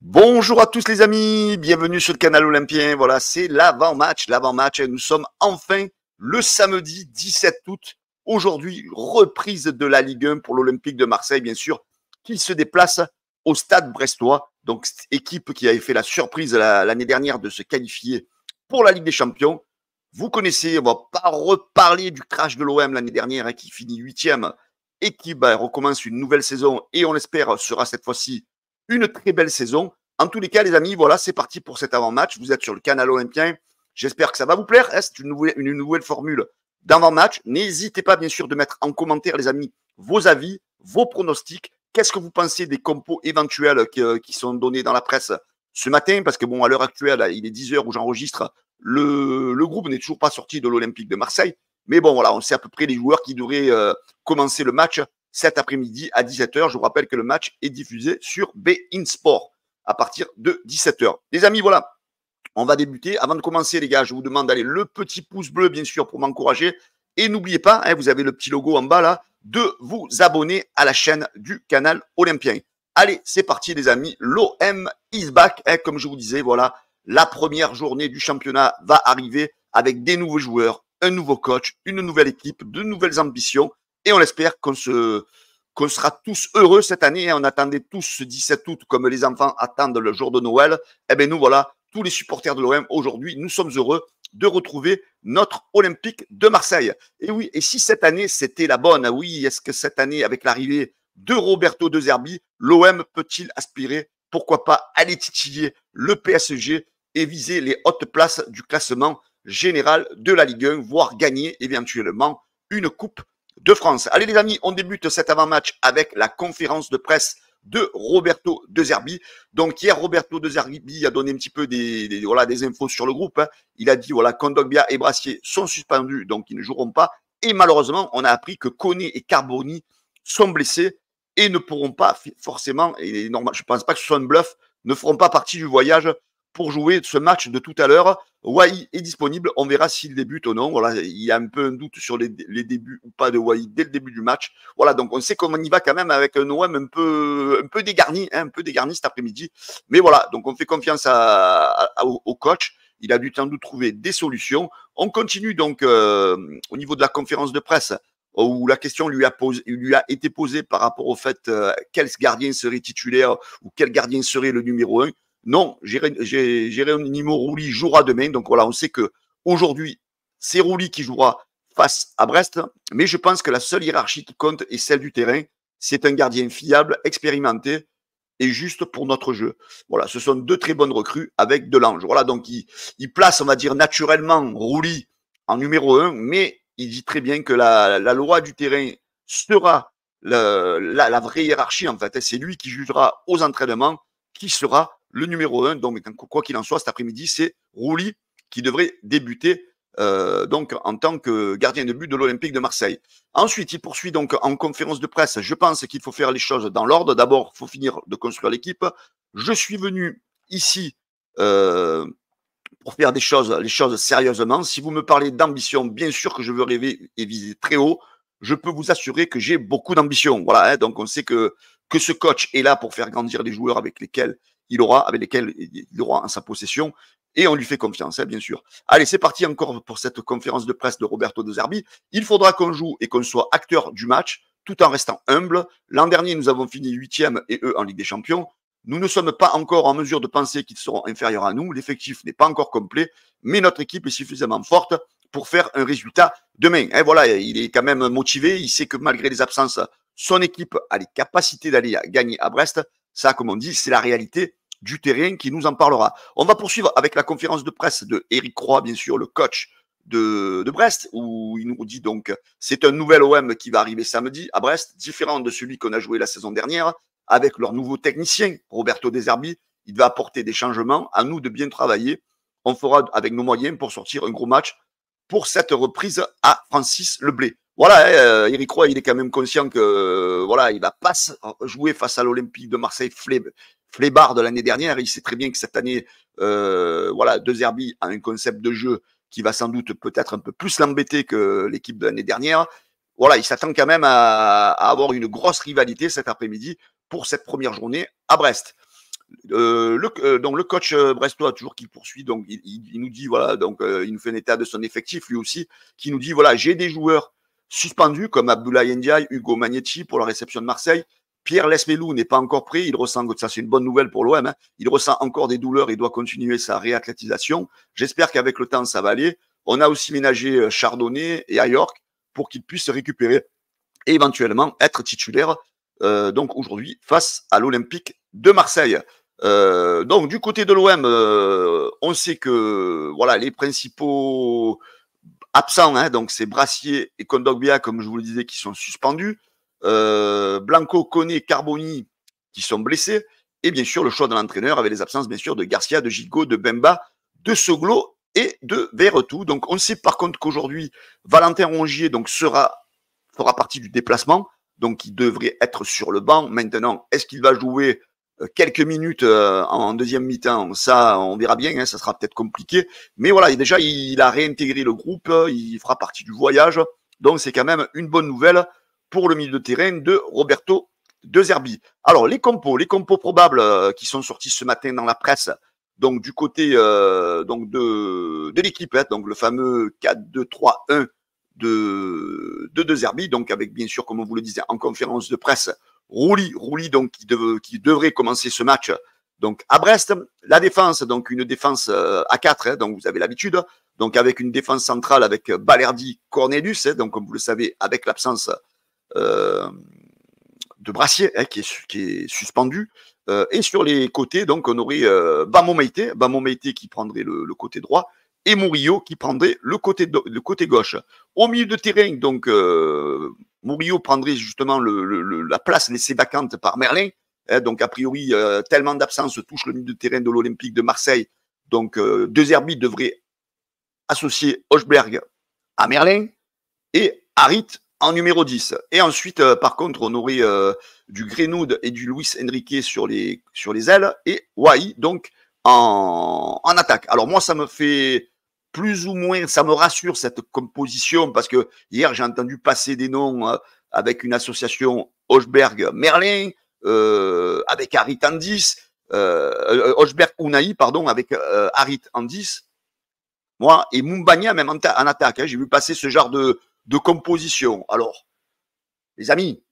Bonjour à tous les amis, bienvenue sur le canal Olympien. Voilà, c'est l'avant-match. Nous sommes enfin le samedi 17 août. Aujourd'hui, reprise de la Ligue 1 pour l'Olympique de Marseille, bien sûr, qui se déplace au Stade Brestois. Donc, équipe qui avait fait la surprise l'année dernière de se qualifier pour la Ligue des Champions. Vous connaissez, on va pas reparler du crash de l'OM l'année dernière, qui finit 8e et qui recommence une nouvelle saison et on l'espère sera cette fois-ci une très belle saison. En tous les cas, les amis, voilà, c'est parti pour cet avant-match. Vous êtes sur le canal Olympien. J'espère que ça va vous plaire. C'est une nouvelle formule d'avant-match. N'hésitez pas, bien sûr, de mettre en commentaire, les amis, vos avis, vos pronostics. Qu'est-ce que vous pensez des compos éventuels qui sont donnés dans la presse ce matin? Parce que, bon, à l'heure actuelle, il est 10h où j'enregistre. Le groupe n'est toujours pas sorti de l'Olympique de Marseille. Mais bon, voilà, on sait à peu près les joueurs qui devraient commencer le match cet après-midi à 17h. Je vous rappelle que le match est diffusé sur beIN Sport à partir de 17h. Les amis, voilà, on va débuter. Avant de commencer, les gars, je vous demande d'aller le petit pouce bleu, bien sûr, pour m'encourager. Et n'oubliez pas, vous avez le petit logo en bas là, de vous abonner à la chaîne du canal Olympien. Allez, c'est parti, les amis. L'OM is back. Comme je vous disais, voilà, la première journée du championnat va arriver avec des nouveaux joueurs, un nouveau coach, une nouvelle équipe, de nouvelles ambitions. Et on espère qu'on sera tous heureux cette année. On attendait tous ce 17 août comme les enfants attendent le jour de Noël. Eh bien, nous, voilà, tous les supporters de l'OM, aujourd'hui, nous sommes heureux de retrouver notre Olympique de Marseille. Et oui, et si cette année, c'était la bonne, oui, est-ce que cette année, avec l'arrivée de Roberto De Zerbi, l'OM peut-il aspirer, pourquoi pas, aller titiller le PSG et viser les hautes places du classement général de la Ligue 1, voire gagner éventuellement une coupe de France. Allez les amis, on débute cet avant-match avec la conférence de presse de Roberto De Zerbi. Donc hier, Roberto De Zerbi a donné un petit peu des infos sur le groupe. Il a dit, voilà, Kondogbia et Brassier sont suspendus, donc ils ne joueront pas. Et malheureusement, on a appris que Koné et Carboni sont blessés et ne pourront pas forcément, et normal, je ne pense pas que ce soit un bluff, ne feront pas partie du voyage pour jouer ce match de tout à l'heure. Wai est disponible, on verra s'il débute ou non. Voilà, il y a un peu un doute sur les débuts ou pas de Wai dès le début du match. Voilà, donc on sait qu'on y va quand même avec un OM un peu dégarni, un peu dégarni cet après-midi. Mais voilà, donc on fait confiance au coach. Il a dû sans doute trouver des solutions. On continue donc au niveau de la conférence de presse où la question lui a été posée par rapport au fait quel gardien serait titulaire ou quel gardien serait le numéro 1. Non, Jérémy Rouli jouera demain. Donc voilà, on sait que aujourd'hui, c'est Rouli qui jouera face à Brest. Mais je pense que la seule hiérarchie qui compte est celle du terrain. C'est un gardien fiable, expérimenté et juste pour notre jeu. Voilà, ce sont deux très bonnes recrues avec Delange. Voilà, donc il place, on va dire, naturellement Rouli en numéro 1, mais il dit très bien que la loi du terrain sera la vraie hiérarchie, en fait. C'est lui qui jugera aux entraînements qui sera le numéro 1. Donc, quoi qu'il en soit, cet après-midi, c'est Rouli qui devrait débuter donc en tant que gardien de but de l'Olympique de Marseille. Ensuite, il poursuit donc en conférence de presse. Je pense qu'il faut faire les choses dans l'ordre. D'abord, il faut finir de construire l'équipe. Je suis venu ici pour faire les choses sérieusement. Si vous me parlez d'ambition, bien sûr que je veux rêver et viser très haut. Je peux vous assurer que j'ai beaucoup d'ambition. Voilà, donc on sait que ce coach est là pour faire grandir les joueurs avec lesquels il aura en sa possession. Et on lui fait confiance, bien sûr. Allez, c'est parti encore pour cette conférence de presse de Roberto De Zerbi. Il faudra qu'on joue et qu'on soit acteur du match, tout en restant humble. L'an dernier, nous avons fini 8e et eux en Ligue des Champions. Nous ne sommes pas encore en mesure de penser qu'ils seront inférieurs à nous. L'effectif n'est pas encore complet, mais notre équipe est suffisamment forte pour faire un résultat demain. Et voilà, il est quand même motivé. Il sait que malgré les absences, son équipe a les capacités d'aller gagner à Brest. Ça, comme on dit, c'est la réalité du terrain qui nous en parlera. On va poursuivre avec la conférence de presse de Éric Croix, bien sûr, le coach de Brest, où il nous dit donc c'est un nouvel OM qui va arriver samedi à Brest, différent de celui qu'on a joué la saison dernière, avec leur nouveau technicien, Roberto De Zerbi. Il va apporter des changements, à nous de bien travailler. On fera avec nos moyens pour sortir un gros match pour cette reprise à Francis Leblé. Voilà, Éric Roy, il est quand même conscient que voilà, il va pas jouer face à l'Olympique de Marseille flébard de l'année dernière. Il sait très bien que cette année, voilà, De Zerbi a un concept de jeu qui va sans doute peut-être un peu plus l'embêter que l'équipe de l'année dernière. Voilà, il s'attend quand même à avoir une grosse rivalité cet après-midi pour cette première journée à Brest. Donc le coach brestois, toujours qui poursuit, donc il nous dit, voilà, donc il nous fait un état de son effectif, lui aussi, qui nous dit, voilà, j'ai des joueurs suspendus comme Abdoulaye Ndiaye, Hugo Magnetti pour la réception de Marseille. Pierre Lesmelou n'est pas encore prêt, il ressent, ça c'est une bonne nouvelle pour l'OM, hein, il ressent encore des douleurs, il doit continuer sa réathlétisation. J'espère qu'avec le temps, ça va aller. On a aussi ménagé Chardonnay et York pour qu'ils puissent se récupérer et éventuellement être titulaires donc aujourd'hui face à l'Olympique de Marseille. Donc du côté de l'OM, on sait que voilà les principaux absents, hein, donc c'est Brassier et Kondogbia, comme je vous le disais, qui sont suspendus. Blanco, Koné, Carboni qui sont blessés. Et bien sûr, le choix de l'entraîneur avec les absences, bien sûr, de Garcia, de Gigot, de Bemba, de Soglo et de Verretou. Donc on sait par contre qu'aujourd'hui, Valentin Rongier donc, fera partie du déplacement. Donc il devrait être sur le banc. Maintenant, est-ce qu'il va jouer quelques minutes en deuxième mi-temps? Ça, on verra bien, hein, ça sera peut-être compliqué. Mais voilà, déjà, il a réintégré le groupe, il fera partie du voyage. Donc c'est quand même une bonne nouvelle pour le milieu de terrain de Roberto De Zerbi. Alors, les compos probables qui sont sortis ce matin dans la presse, donc du côté donc de l'équipe, hein, donc le fameux 4-2-3-1 de Zerbi, donc avec bien sûr, comme on vous le disait en conférence de presse, Rouli donc qui devrait commencer ce match donc à Brest. La défense, donc une défense à 4, hein, donc vous avez l'habitude, donc avec une défense centrale avec Balerdi, Cornelius, hein, donc comme vous le savez, avec l'absence de Brassier, hein, qui est suspendu. Et sur les côtés, donc on aurait Bamo Meite qui prendrait le côté droit, et Murillo qui prendrait le côté gauche. Au milieu de terrain, donc Murillo prendrait justement la place laissée vacante par Merlin. Hein, donc a priori, tellement d'absence touche le milieu de terrain de l'Olympique de Marseille. Donc De Zerbi devrait associer Hochberg à Merlin et Harit en numéro 10. Et ensuite, par contre, on aurait du Greenwood et du Luis Enrique sur les ailes et Wai donc en attaque. Alors moi, ça me fait plus ou moins, ça me rassure cette composition parce que hier, j'ai entendu passer des noms avec une association Hochberg-Merlin, avec Harit en 10, Hochberg-Unai, pardon, avec Harit en 10. Moi, et Mumbagna même en attaque. Hein, j'ai vu passer ce genre de composition. Alors, les amis,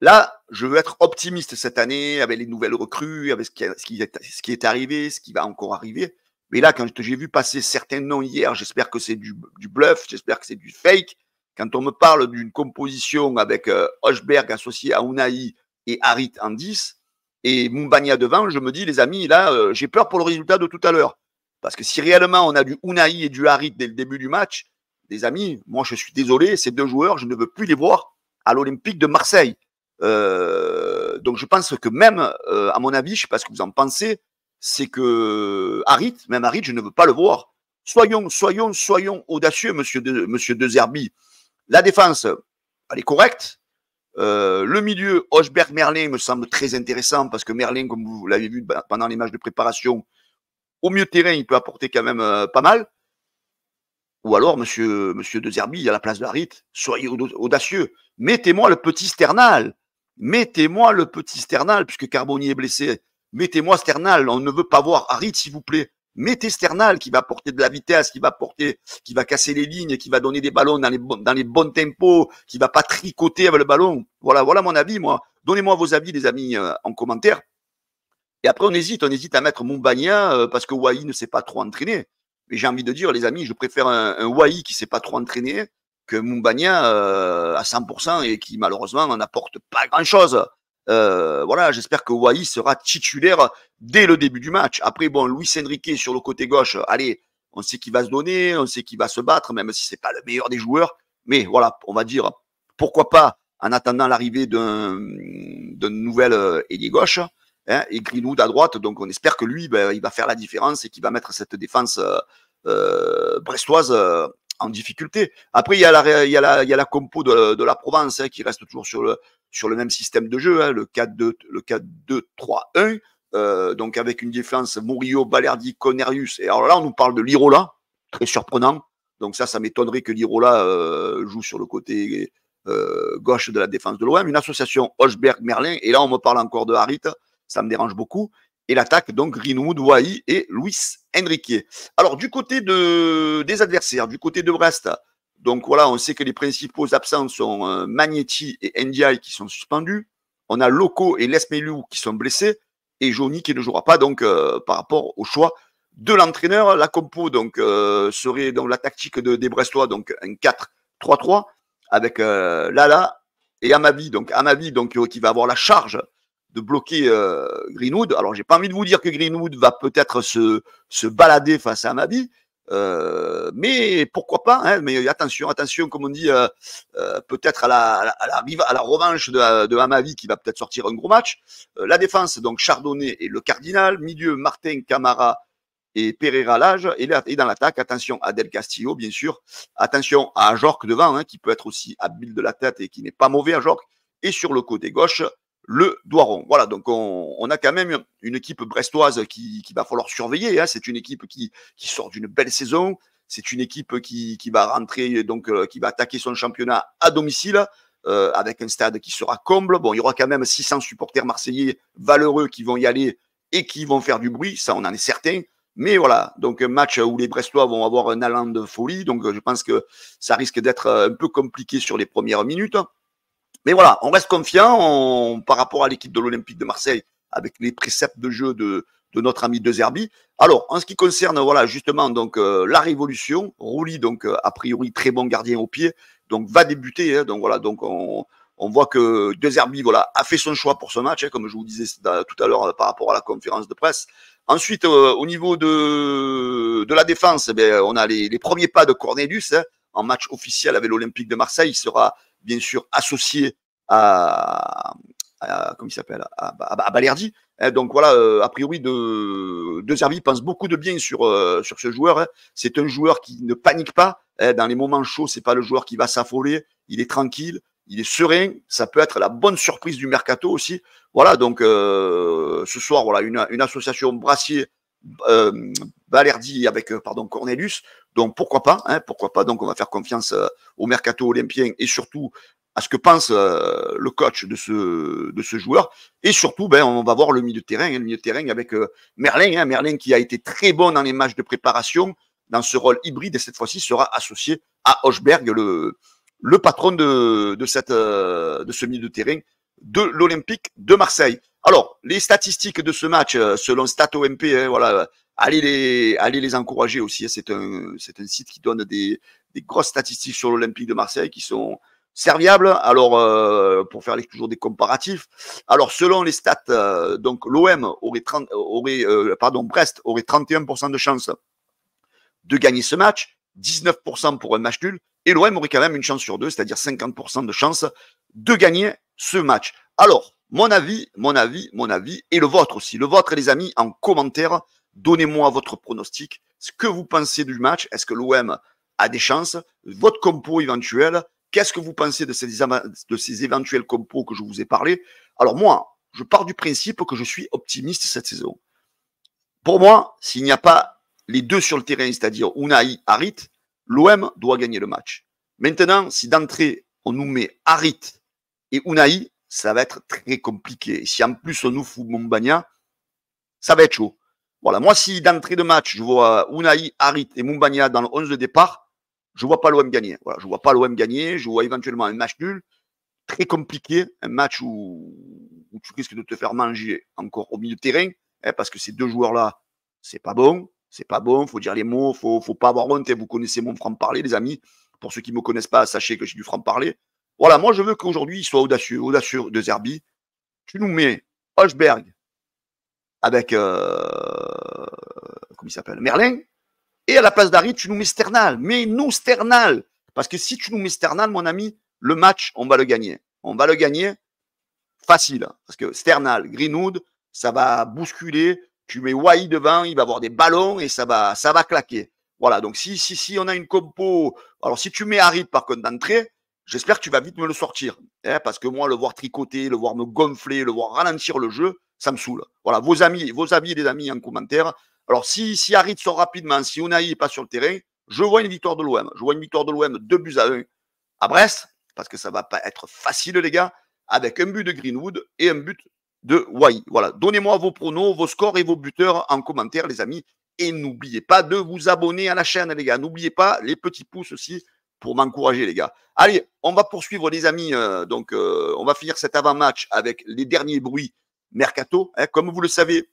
là, je veux être optimiste cette année avec les nouvelles recrues, avec ce qui est arrivé, ce qui va encore arriver. Mais là, quand j'ai vu passer certains noms hier, j'espère que c'est du bluff, j'espère que c'est du fake. Quand on me parle d'une composition avec Hochberg associé à Unai et Harit en 10 et Mumbagna devant, je me dis, les amis, là, j'ai peur pour le résultat de tout à l'heure. Parce que si réellement on a du Unai et du Harit dès le début du match, les amis, moi je suis désolé, ces deux joueurs, je ne veux plus les voir à l'Olympique de Marseille. Donc je pense que même, à mon avis, je ne sais pas ce que vous en pensez, c'est que même Harit, je ne veux pas le voir. Soyons audacieux, monsieur De Zerbi. La défense, elle est correcte. Le milieu, Hochberg-Merlin me semble très intéressant parce que Merlin, comme vous l'avez vu pendant les matchs de préparation, au milieu de terrain, il peut apporter quand même pas mal. Ou alors, monsieur De Zerbi, à la place de Harit, soyez audacieux. Mettez-moi le petit Sternal. Puisque Carboni est blessé. Mettez-moi Sternal. On ne veut pas voir Harit, s'il vous plaît. Mettez Sternal qui va apporter de la vitesse, qui va casser les lignes, qui va donner des ballons dans les bons tempos, qui va pas tricoter avec le ballon. Voilà mon avis, moi. Donnez-moi vos avis, les amis, en commentaire. Et après, on hésite à mettre Mumbagna parce que Wai ne s'est pas trop entraîné. Mais j'ai envie de dire, les amis, je préfère un Wai qui ne s'est pas trop entraîné que Mumbagna à 100% et qui, malheureusement, n'apporte pas grand-chose. Voilà, j'espère que Wai sera titulaire dès le début du match. Après, bon, Luis Enrique sur le côté gauche, allez, on sait qu'il va se donner, on sait qu'il va se battre, même si c'est pas le meilleur des joueurs. Mais voilà, on va dire, pourquoi pas, en attendant l'arrivée d'un nouvel ailier gauche, hein, et Greenwood à droite. Donc, on espère que lui, il va faire la différence et qu'il va mettre cette défense brestoise en difficulté. Après, il y a la compo de la Provence qui reste toujours sur le même système de jeu, hein, le 4-2-3-1. Donc, avec une défense Murillo, Balerdi, Cornelius. Et alors là, on nous parle de Lirola, très surprenant. Donc, ça m'étonnerait que Lirola joue sur le côté gauche de la défense de l'OM. Une association Hochberg-Merlin. Et là, on me parle encore de Harit. Ça me dérange beaucoup. Et l'attaque, donc Greenwood, Wai et Luis Enrique. Alors, du côté des adversaires, du côté de Brest, donc voilà, on sait que les principaux absents sont Magnetti et Ndiaye qui sont suspendus. On a Loco et Lesmelou qui sont blessés et Johnny qui ne jouera pas, donc par rapport au choix de l'entraîneur. La compo donc serait donc la tactique des Brestois, donc un 4-3-3 avec Lala et Amavi, donc qui va avoir la charge de bloquer Greenwood. Alors, j'ai pas envie de vous dire que Greenwood va peut-être se balader face à Amavi, mais pourquoi pas, hein, mais attention, comme on dit, peut-être à la revanche de Amavi qui va peut-être sortir un gros match. La défense, donc Chardonnay et le Cardinal. Milieu, Martin, Camara et Pereira Lage. Et dans l'attaque, attention à Del Castillo, bien sûr. Attention à Ajorc devant, hein, qui peut être aussi habile de la tête et qui n'est pas mauvais, Ajorc. Et sur le côté gauche, le Doiron. Voilà, donc on a quand même une équipe brestoise qui va falloir surveiller. Hein. C'est une équipe qui sort d'une belle saison. C'est une équipe qui va rentrer, donc qui va attaquer son championnat à domicile, avec un stade qui sera comble. Bon, il y aura quand même 600 supporters marseillais valeureux qui vont y aller et qui vont faire du bruit, ça on en est certain. Mais voilà, donc un match où les Brestois vont avoir un allant de folie. Donc je pense que ça risque d'être un peu compliqué sur les premières minutes. Mais voilà, on reste confiant par rapport à l'équipe de l'Olympique de Marseille avec les préceptes de jeu de notre ami De Zerbi. Alors, en ce qui concerne, voilà, justement, donc la révolution, Rouli, donc a priori très bon gardien au pied, donc va débuter. Hein, donc voilà, donc on voit que De Zerbi, voilà, a fait son choix pour ce match, hein, comme je vous disais tout à l'heure par rapport à la conférence de presse. Ensuite, au niveau de la défense, on a les premiers pas de Cornelius, hein, en match officiel avec l'Olympique de Marseille. Il sera bien sûr associé à comment il s'appelle, à Balerdi. Hein, donc voilà, a priori De Zerbi pense beaucoup de bien sur ce joueur. Hein. C'est un joueur qui ne panique pas. Hein, dans les moments chauds, c'est pas le joueur qui va s'affoler. Il est tranquille, il est serein. Ça peut être la bonne surprise du mercato aussi. Voilà, donc ce soir, voilà, une association Brassier Balerdi avec Cornelius. Donc pourquoi pas, hein, pourquoi pas. Donc on va faire confiance au mercato olympien et surtout à ce que pense le coach de ce joueur. Et surtout, on va voir le milieu de terrain, avec Merlin, hein, Merlin qui a été très bon dans les matchs de préparation, dans ce rôle hybride, et cette fois-ci sera associé à Hochberg, le patron de ce milieu de terrain de l'Olympique de Marseille. Alors, les statistiques de ce match, selon StatOMP, hein, voilà, allez les encourager aussi. Hein, c'est un site qui donne des grosses statistiques sur l'Olympique de Marseille qui sont serviables. Alors, pour faire toujours des comparatifs. Alors, selon les stats, donc l'OM Brest aurait 31% de chance de gagner ce match, 19% pour un match nul, et l'OM aurait quand même une chance sur deux, c'est-à-dire 50% de chance de gagner ce match. Alors, mon avis, et le vôtre aussi. Le vôtre, les amis, en commentaire, donnez-moi votre pronostic, ce que vous pensez du match. Est-ce que l'OM a des chances? Votre compo éventuel, qu'est-ce que vous pensez de ces éventuels compos que je vous ai parlé? Alors moi, je pars du principe que je suis optimiste cette saison. Pour moi, s'il n'y a pas les deux sur le terrain, c'est-à-dire Unai, Harit, l'OM doit gagner le match. Maintenant, si d'entrée, on nous met Harit et Unai, ça va être très compliqué. Et si en plus on nous fout Mumbagna, ça va être chaud. Voilà, moi, si d'entrée de match, je vois Unai, Harit et Mumbagna dans le 11 de départ, je ne vois pas l'OM gagner. Voilà, je ne vois pas l'OM gagner. Je vois éventuellement un match nul, très compliqué, un match où tu risques de te faire manger encore au milieu de terrain, hein, parce que ces deux joueurs-là, c'est pas bon. C'est pas bon, il faut dire les mots, faut pas avoir honte. Hein, vous connaissez mon franc-parler, les amis. Pour ceux qui ne me connaissent pas, sachez que j'ai du franc-parler. Voilà, moi, je veux qu'aujourd'hui, il soit audacieux de Zerbi. Tu nous mets Hochberg avec, comment il s'appelle, Merlin. Et à la place d'Harit, tu nous mets Sternal. Mais nous, Sternal. Parce que si tu nous mets Sternal, mon ami, le match, on va le gagner. On va le gagner facile. Parce que Sternal, Greenwood, ça va bousculer. Tu mets Wai devant, il va avoir des ballons et ça va claquer. Voilà, donc si on a une compo... Alors, si tu mets Harit, par contre, d'entrée, j'espère que tu vas vite me le sortir. Hein, parce que moi, le voir tricoter, le voir me gonfler, le voir ralentir le jeu, ça me saoule. Voilà, vos avis, les amis, en commentaire. Alors, si Harit sort rapidement, si Unai n'est pas sur le terrain, je vois une victoire de l'OM. Je vois une victoire de l'OM 2-1 à Brest, parce que ça ne va pas être facile, les gars, avec un but de Greenwood et un but de Wai. Voilà, donnez-moi vos pronos, vos scores et vos buteurs en commentaire, les amis. Et n'oubliez pas de vous abonner à la chaîne, les gars. N'oubliez pas les petits pouces aussi pour m'encourager, les gars. Allez, on va poursuivre, les amis. On va finir cet avant-match avec les derniers bruits mercato. Comme vous le savez,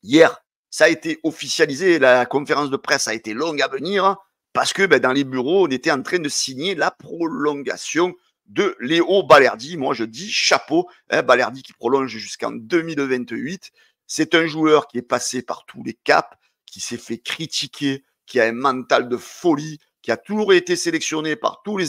hier, ça a été officialisé. La conférence de presse a été longue à venir parce que dans les bureaux, on était en train de signer la prolongation de Léo Balerdi. Moi, je dis chapeau. Balerdi qui prolonge jusqu'en 2028. C'est un joueur qui est passé par tous les caps, qui s'est fait critiquer, qui a un mental de folie, qui a toujours été sélectionné par tous les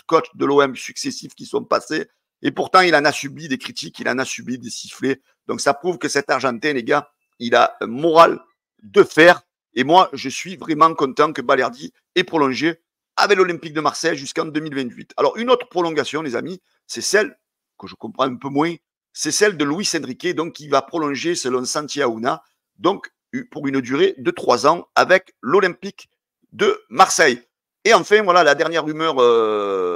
coachs de l'OM successifs qui sont passés. Et pourtant, il en a subi des critiques, il en a subi des sifflets. Donc, ça prouve que cet Argentin, les gars, il a un moral de fer. Et moi, je suis vraiment content que Balerdi ait prolongé avec l'Olympique de Marseille jusqu'en 2028. Alors, une autre prolongation, les amis, c'est celle que je comprends un peu moins, c'est celle de Luis Enrique, donc qui va prolonger selon Santi Aouna, donc pour une durée de 3 ans avec l'Olympique de Marseille. Et enfin, voilà, la dernière rumeur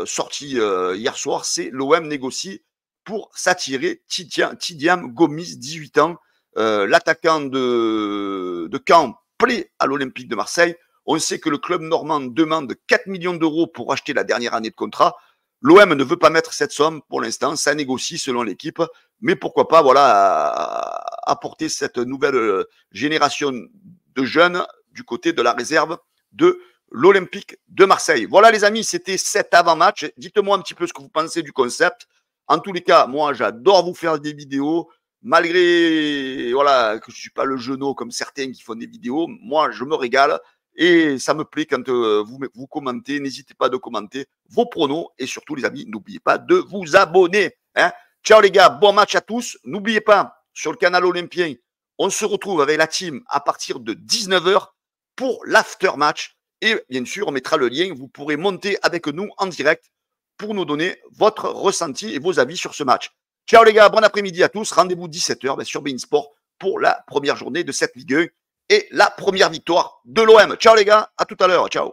sortie hier soir, c'est l'OM négocie pour s'attirer Tidiam Gomis, 18 ans, l'attaquant de Caen, plaît à l'Olympique de Marseille. On sait que le club normand demande 4 millions d'euros pour acheter la dernière année de contrat. L'OM ne veut pas mettre cette somme pour l'instant, ça négocie selon l'équipe, mais pourquoi pas apporter cette nouvelle génération de jeunes du côté de la réserve de l'Olympique de Marseille. Voilà les amis, c'était cet avant-match. Dites-moi un petit peu ce que vous pensez du concept. En tous les cas, moi j'adore vous faire des vidéos, malgré que je ne suis pas le genou comme certains qui font des vidéos. Moi je me régale. Et ça me plaît quand vous commentez. N'hésitez pas de commenter vos pronos. Et surtout, les amis, n'oubliez pas de vous abonner. Ciao les gars, bon match à tous. N'oubliez pas, sur le canal Olympien, on se retrouve avec la team à partir de 19h pour l'after-match. Et bien sûr, on mettra le lien. Vous pourrez monter avec nous en direct pour nous donner votre ressenti et vos avis sur ce match. Ciao les gars, bon après-midi à tous. Rendez-vous 17h sur beIN Sport pour la première journée de cette Ligue 1. Et la première victoire de l'OM. Ciao les gars, à tout à l'heure, ciao.